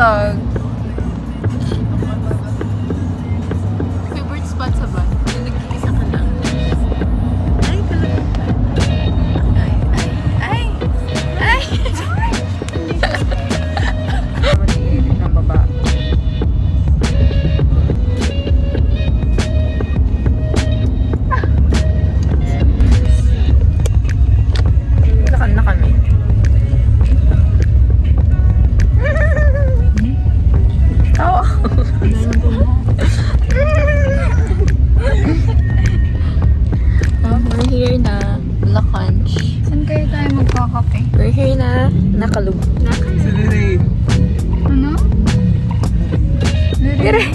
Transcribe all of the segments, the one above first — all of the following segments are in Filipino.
vlog. Favorite spot sa van? Yung nag-iisa ka lang. Ay, talaga. Ay! Mag-iinit ng baba. Lakad na kami. Tawa. We're here na. Lakanch. Saan kayo tayo magkakape? We're here na. Nakalug. Ano? Dire.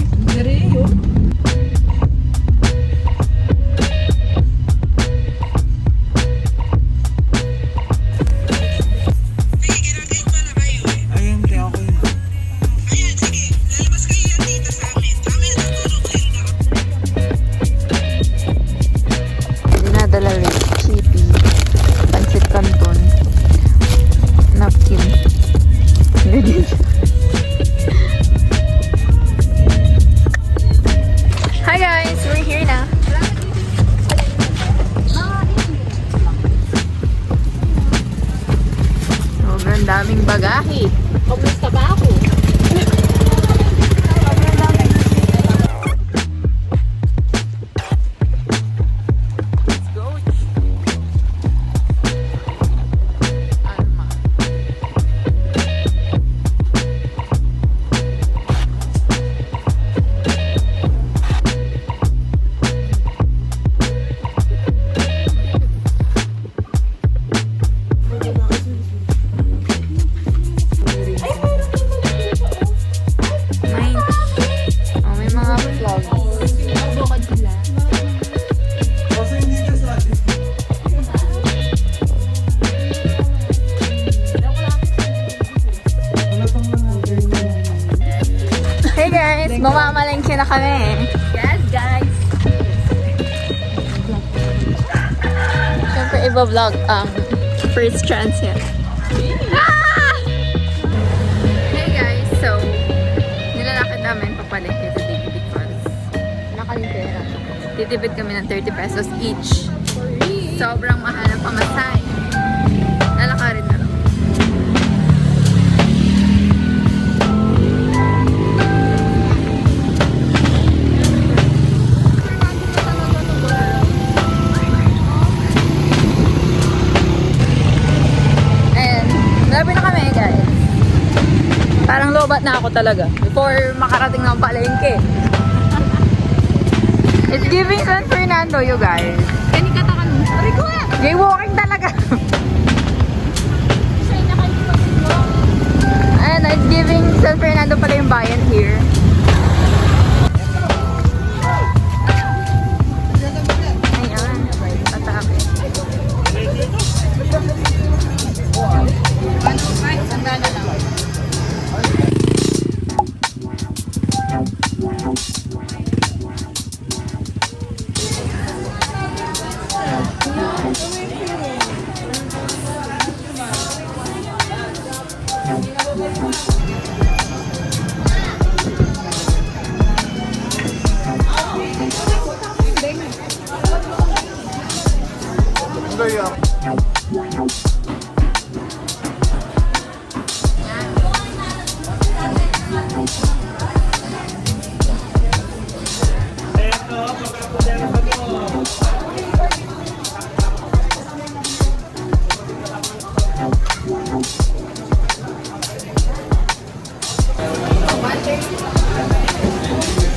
Ayun, kaya ako yun. Dinadala rin. Chippy. Pancit Canton. Napkin. Hi guys! We're here na. Sobrang daming bagahe. Kumusta ba ako? Let's go. Alma. May, may mga vlog. Bukod sila. Kasi hindi ka sa atin. Wala pang mga Hey guys! Mamamalengke na kami. Yes, guys! Siyempre, iba-vlog ang first chance yan. Ah! Hey guys! So, nilalakad namin papalengke today because nakalintera. Titipid kami ng 30 pesos each. Sobrang mahal ang pamasahe. Lalakarin na lang. And, malapit na kami guys. Parang lobat na ako talaga before makarating ng palengke. It's giving San Fernando, you guys. Kani katakan mo. Aray ko nga! Jaywalking talaga. Sa'yo na kayo pag-vlog. And it's giving San Fernando pala yung bayan here. Ayan. Atake. Ano? Kahit sandala lang.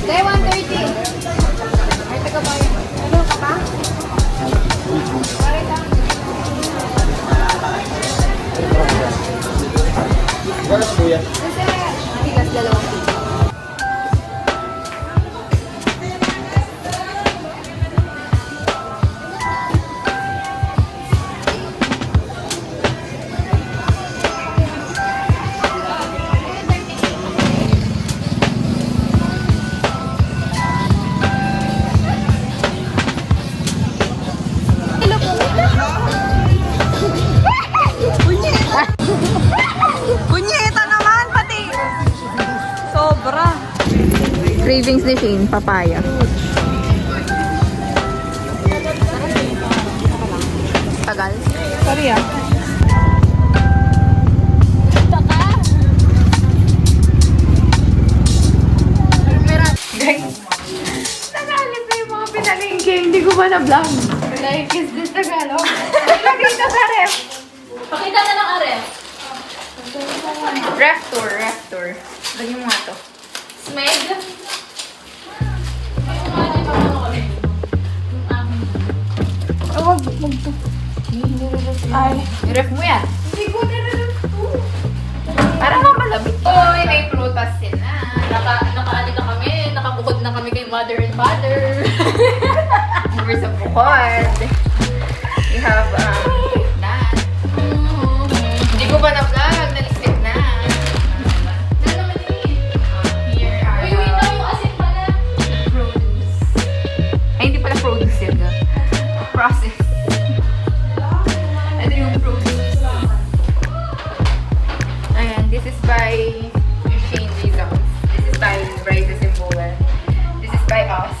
Day 130. Ay, taga-bayan. Ano ka pa? Pare lang. Kasi, tigas dalawang kilo. Kunyeta naman pati! Cravings ni Shane, papaya. Tagal. Sorry ah. Guys, nagalit na yung mga pinalingke. Hindi ko ba na-vlog? Like, is this Tagalog? Lagay ka sa ref. Pakita na ng are. Ref tour. Lagyan mo nga to. Smeg. Yung ref mo yan. Hindi ko nire-ref to. Para mamalabit. Oy, may prutas sila. Nakaano na kami. Nakabukod na kami kay mother and father. We're sa bukod. We have, that. Hindi ko pa na-vlog. Nalisip na. Here are Uy, wait lang yung asin pala. the produce. Ay, hindi pala produce yun. Process. Ito yung produce. Ayan, this is by Shane Rizals. This is by Bryce Simbola. This is by us.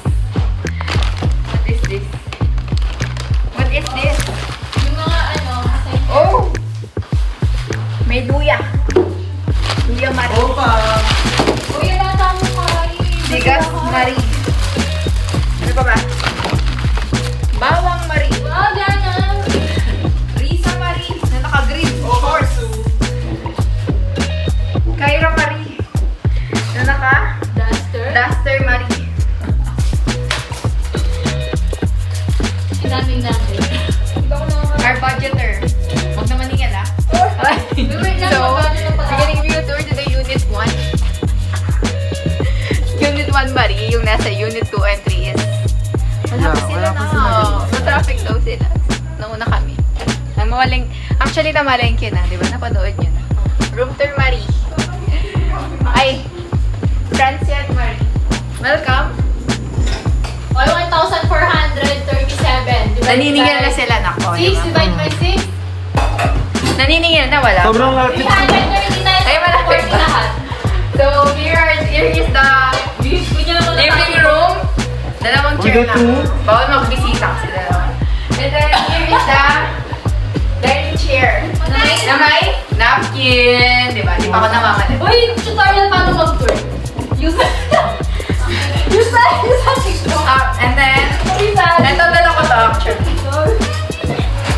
What is this? What is this? Yung mga ano, asin. Oh! May luya. Luya Marie. Opa! Uy, yung nata mo kain. Bigas Marie. Ano pa ba? Bawang Marie. Wow, Diana. Risa Marie. Na naka-green. Of course. Kyra Marie. Na naka Duster. Duster Marie. Sinaming namin. Our budgeter. Huwag naman ingin ah. Wait lang, So, magkano na pala? we're gonna give you a tour to the Unit 1. Unit 1 Marie, yung nasa Unit 2 and 3 is wala pa sila wala pa na. sila. Ma-traffic daw sila. Nauna kami. Actually, namalengke na, di ba? Napanood nyo na. Room tour Marie. Ay, Transient Marie. Welcome. Oy, 1,437. Naniningil na sila, nako. 6 divide by 6. Naniningil na, wala. Sobrang lapit. 339. Ay, malapit 40 ba? lahat. So, here is the Bigyan naman ng living room. Dalawang We chair got na. two. Bawal magbisita kasi dalawa. And then, here is the dining chair. Na may napkin. Diba? Di pa ako namamalit. Uy, tutorial paano mag-tour. Use TikTok. And then, Use that. ito dala ko to actually.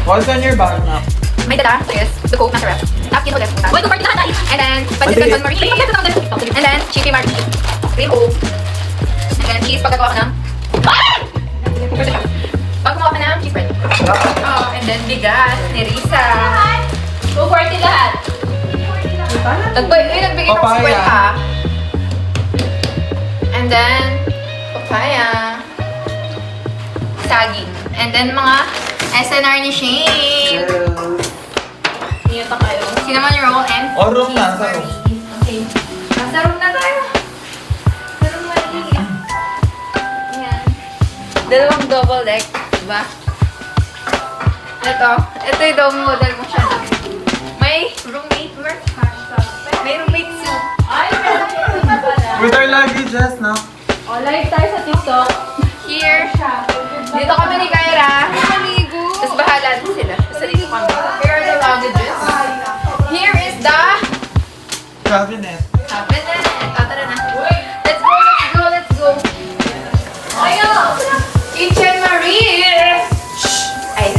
What's on your bag na? May dala. So, yes. The Coke nasa ref. Napkin ulit. Uy, kung party lahat tayo. And then, Pancit Canton Marie. And then, Chippy Marie. Cream Coke. And then, cheese pagkagawa ka ng... Pag gumawa ka ng cheese bread. Oh, and then, bigas ni Risa. 240 lahat. Nagbigay ng Papaya. 50. And then, papaya. Saging. And then, mga SNR ni Shane. Niyata kayo. Cinnamon roll and Oh, room na, cheese sa curry. room. Okay. Nasa room na tayo. Sa room Marie. Ayan. Dalawang double deck. Diba? Ito yung model mo siya. May roommate work. May roommate soup. Ay, meron na pala. With our luggages na. O, live tayo sa TikTok. Here. Dito kami ni Kyra. Tapos bahala din sila. Tapos dito kami. Here are the luggages. Here is the Cabinet. cabinet. Tara na. Let's go. Ayaw! Kitchen Marie! Ay.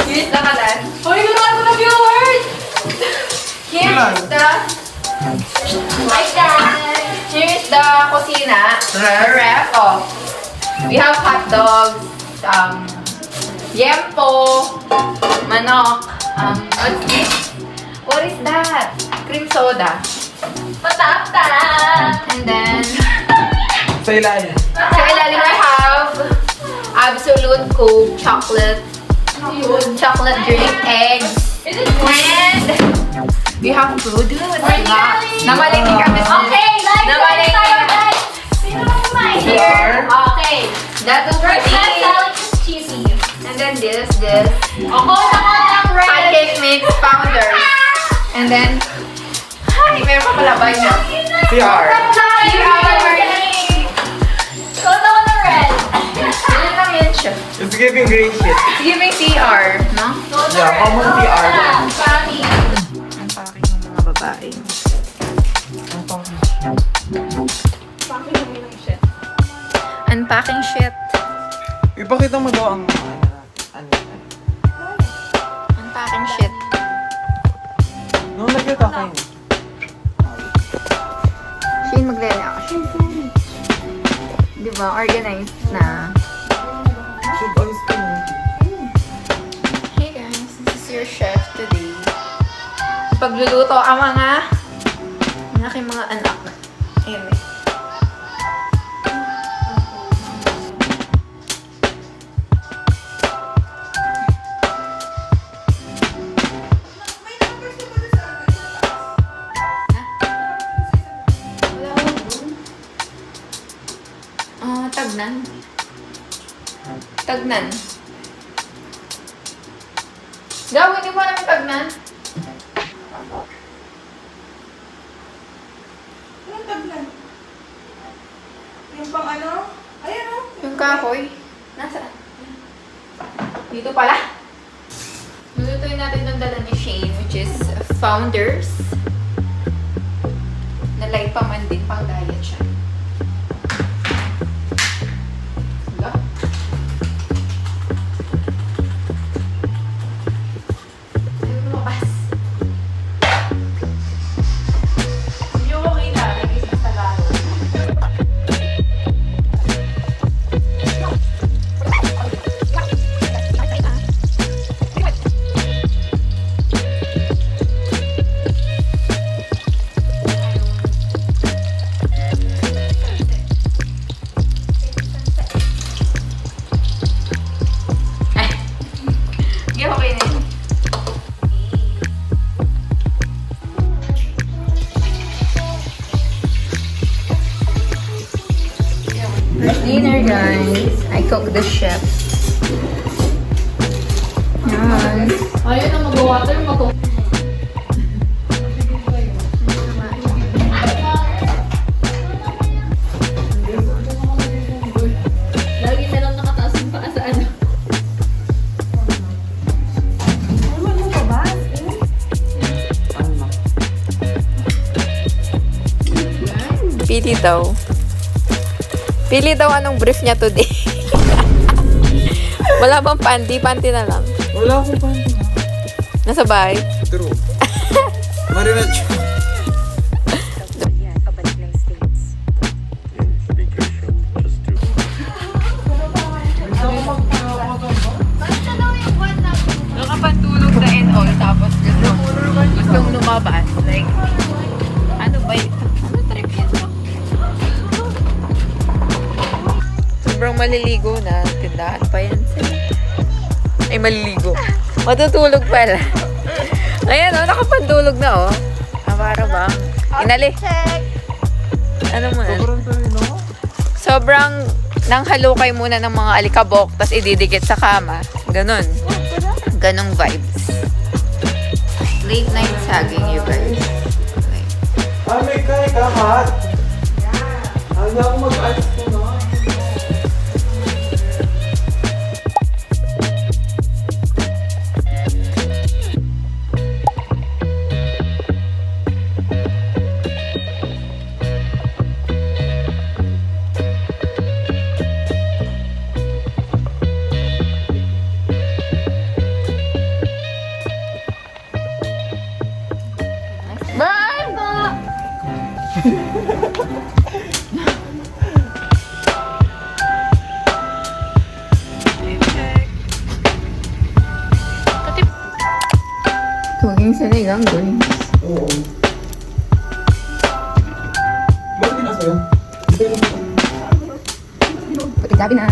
Here's the kalan. Uy, gano'n ko na viewers! Here's the... My God! Here's the kusina. Ref. Oh. We have hot dogs. Yempo. Manok. What's this? What is that? Cream soda. Patata! And then... Sa ilalim. Sa ilalim I have Absolute Coke, chocolate drink, eggs, Is it and we have produce. Namalengke kami. Okay, live Namalengke tayo kami. guys! Sino ang kumain? Here. Okay. That was First time pretty. salad is cheesy. And then this. Ako ng red. Pancake mix powder. And then, ay, meron pa pala ba niya? CR. CR. siya. It's giving gray shit. It's giving CR, no? Yeah, common PR. Pami. Unpacking ng mga babae. Pami naman yung shit. Unpacking shit. Ipakita mo daw ang Unpacking shit. No, nagkita kayo. Shane, magre-reaction. Diba? Organized na. Should ayos ka mo. Hey guys, this is your chef today. Pagluluto ang ang aking mga anak. Ayun eh. Tagnan. Tagnan. Gawin, hindi mo alam yung tagnan? Anong taglan? Yung pang ano? Ayan o. Yung kahoy. Nasaan? Dito pala. Lulutuin natin yung dala ni Shane, which is Founders. Nalay pa man din, pang diet siya. Diba? Ayaw lumabas. Hindi ko kita. Nag-isip sa lalo. Sige, okay na yun. Dinner, guys. I cook the chef. Yan. Ayun na mag-water. Lagi na lang nakataas yung paa sa ano. Pili daw. Pili daw anong brief niya today. Wala bang panty? Panty na lang. Wala akong panty. Nasa bahay. True. Marinate siya. Nakapantulog na and all, tapos gustong lumabas. Like, ano ba yun? Ano trip yun? Sobrang maliligo na. Tindahan pa yan. Ay, maliligo. Matutulog pala. Ayan o, nakapantulog na o. Para bang inali. Ano mo yan? Sobrang tayo, no? Sobrang nanghalukay muna ng mga alikabok, tapos ididikit sa kama. Ganon. Ganong vibes. Late night sagging, you guys. Ah, may kaya kahat. Ayaw ako mag-ayos ko na. Bye! Tuging sinigang, guys. Oo. Bakit nasa yun? Pati gabi na.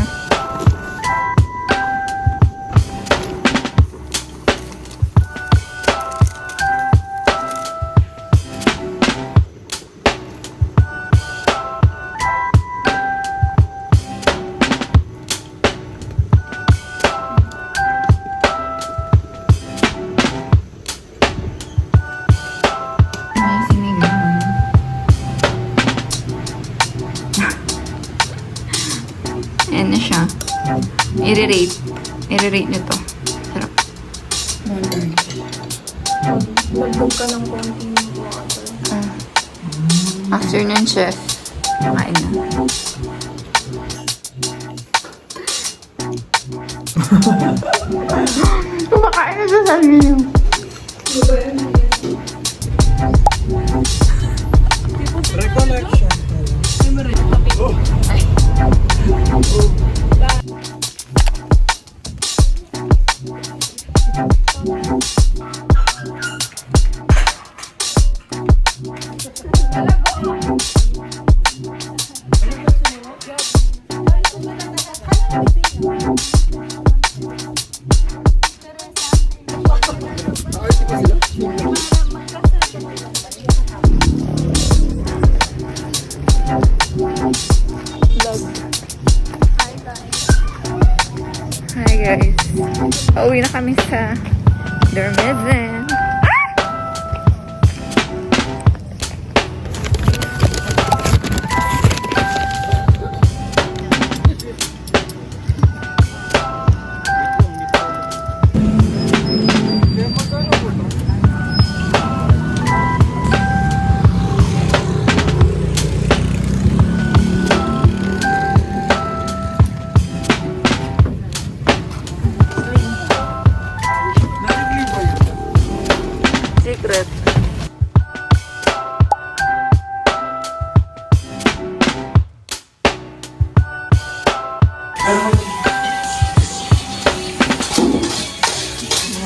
May sinigang. Ayan na siya. I-rate. I-rate nyo to. Sarap. Magbog ka ng konting water. After nun, chef, kain na. Kumakain na sa sabi niyo. Recollection. Hi guys. Pauwi na kami sa Dormezen. Secret.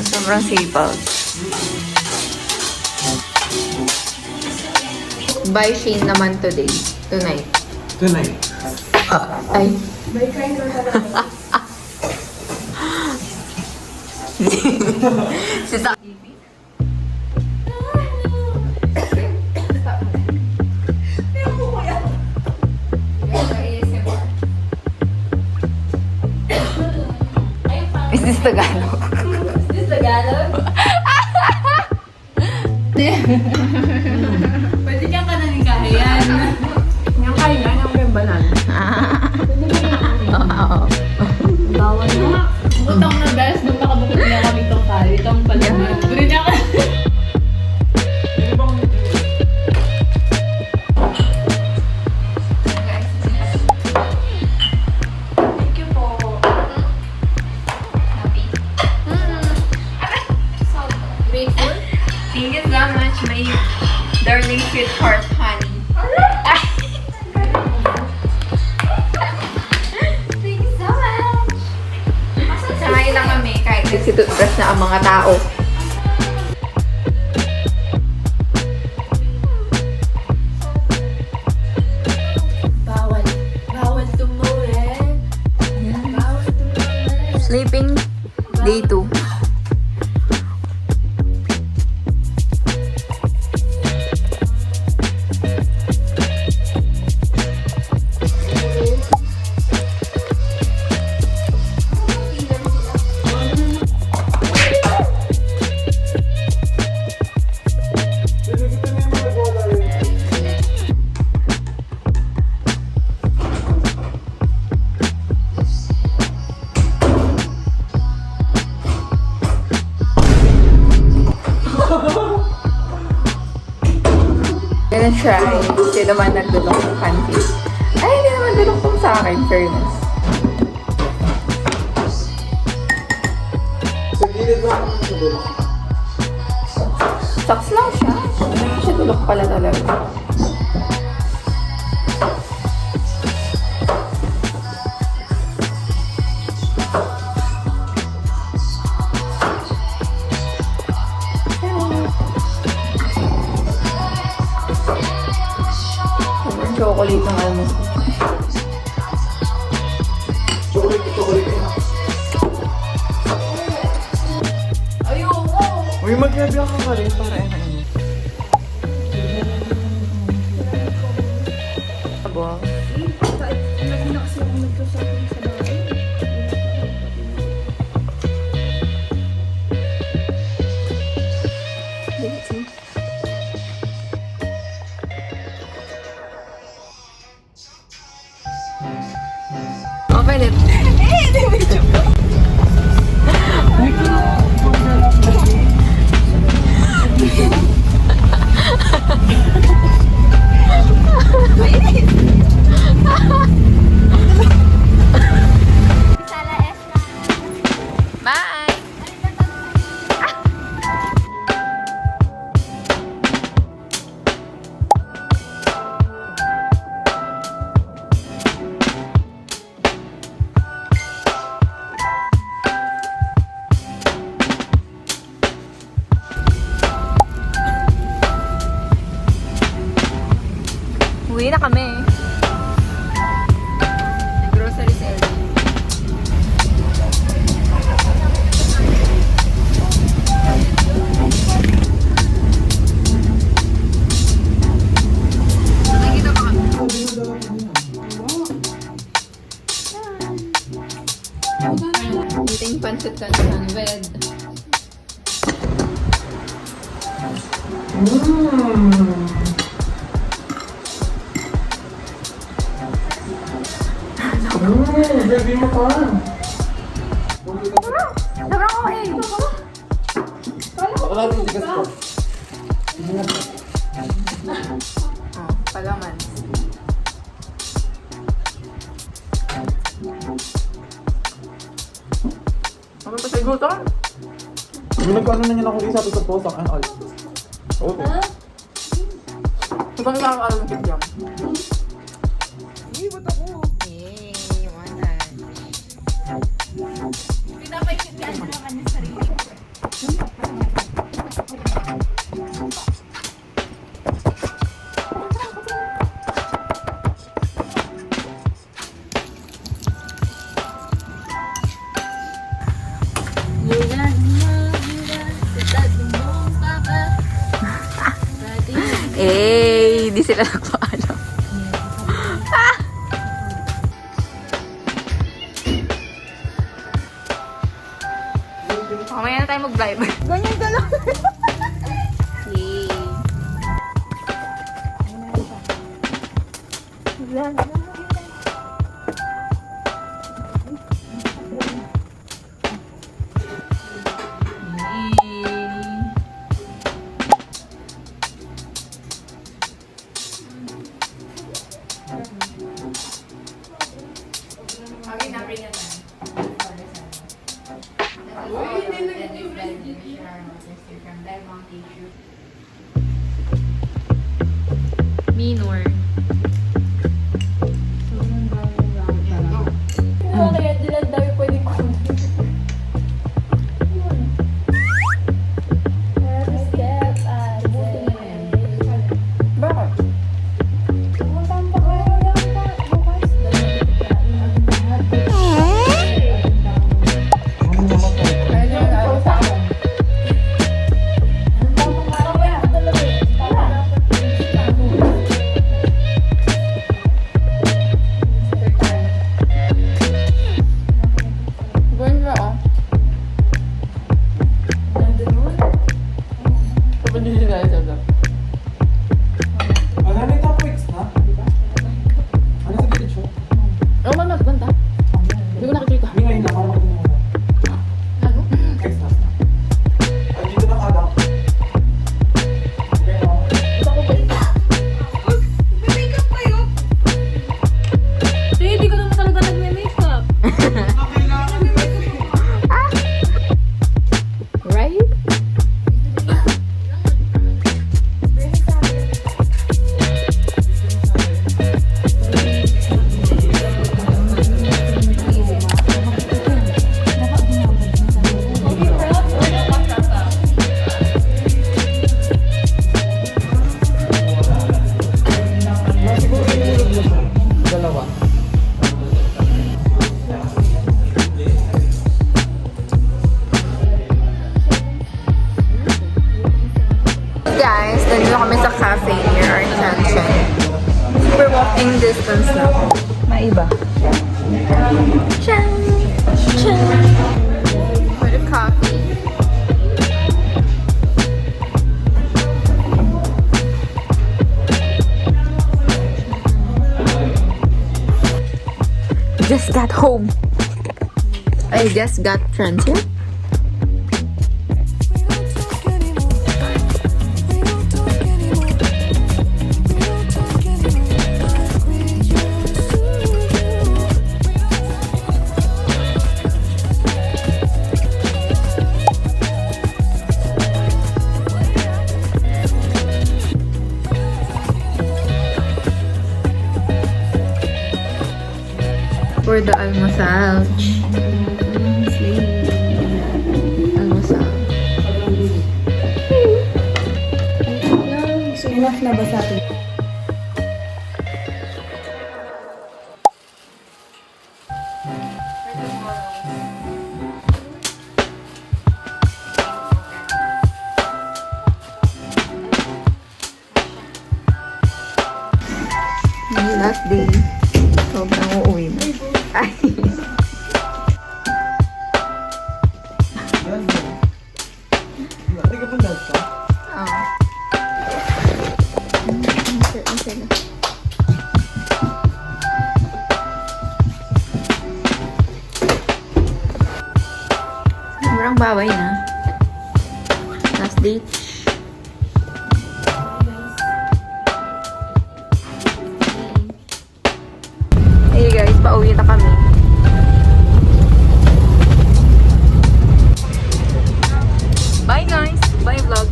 Sobrang sipag. By Shane naman today. Tonight. Tonight. Ay. May kain ka talaga. Si Sa... Is this Tagalog? This Tagalog? Pwede kang kananikahayan. Yung kain na, yung kembalan. Oo. Bawal na. Utang na guys, nung nakabukit niya kami itong kari. Itong palaman. Duri niya ka. Thank you po. Grateful. Thank you so much, my darling sweetheart, honey. Thank you so much. Samayin lang kami kahit nagsitutbrush na ang mga tao. Bawal. Bawal tumuwi. Bawal tumuwi. Sleeping day 2. Gonna try. Kasi naman nagdulok ng pancake. Ay, hindi naman dulok tong sa akin, fairness. Sa gilid na ako sa dulo. Sucks lang siya. Hindi siya dulok pala talaga. Sobrang chocolate ng almond. Chocolate. Ayoko. Uy, magbiyak ka rin para ano. Abo. Lagi na kasi ako nagsasabi sa bahay. Okay, let's... Uwi na kami. Grocery sale. Nakikita ba kami? Eating pancit canton with Baby mo pa. sobrang okay. Baka natin tigas ko. Oh, palaman. Ano pa sa gutom? Yung nagkano na niya ako isa sa posak and all. Okay. Ibang nakakaalam ng kityam. Hindi, ba't ako? Yay, wala. Pinapaikitian mo naman yung sarili. Eh, di sila nagpaalam. Mamaya na tayo mag-vibe. Ganyan ka lang. Yay. Minor. Kaya dilan daw yung pwede ko. Bakit? Ganda ah. Kapag hindi na isa. Ano na yung top weeks na? Ano sa gilid siya? Oh, maganda. Hindi ko nakikita. Hindi ngayon na, parang makinig mo. Ano? Next na. Ay, dito na kada. Okay na. May-makeup kayo? So, hindi ko naman talaga nagme-makeup. Kailangan mo kasi. Right? Siguro inulog mo siya. Dalawa. Guys, nandito kami sa cafe near our junction. Super walking distance lang. Maiba. Chan! Chan! For the coffee. Just got home. I just got transit. For the almusal. Almusal. Enough na ba sa atin? Last day. Sobrang uuwi na. Ay. Yan mo. Hindi ka ba nasa? Oo. Sobrang baway na. Last date. Hey guys, pauwi na kami. Bye guys! Bye vlog!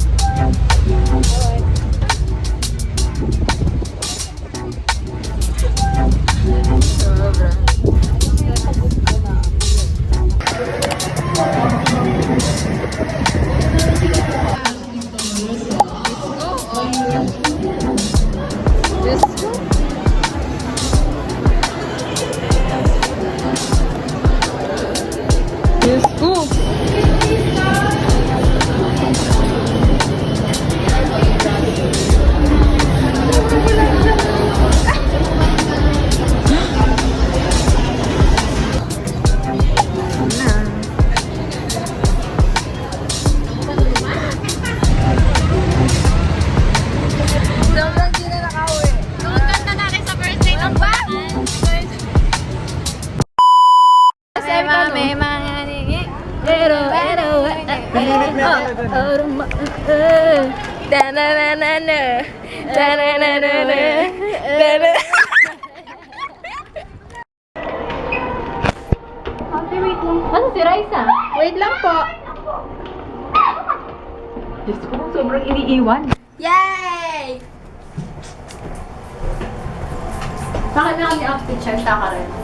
Sobra. Let's go! Let's go! Sobrang di na nakauwi. Ganda na rin sa first day ng bahay. May mga ningi. Pero, da-na-na-na-na. Da-na-na-na-na. Da-na. Ano si Raisa? Wait lang po. Diyos ko, sobrang iniiwan. Yay! Bakit na kami outfit siya? Taka rin.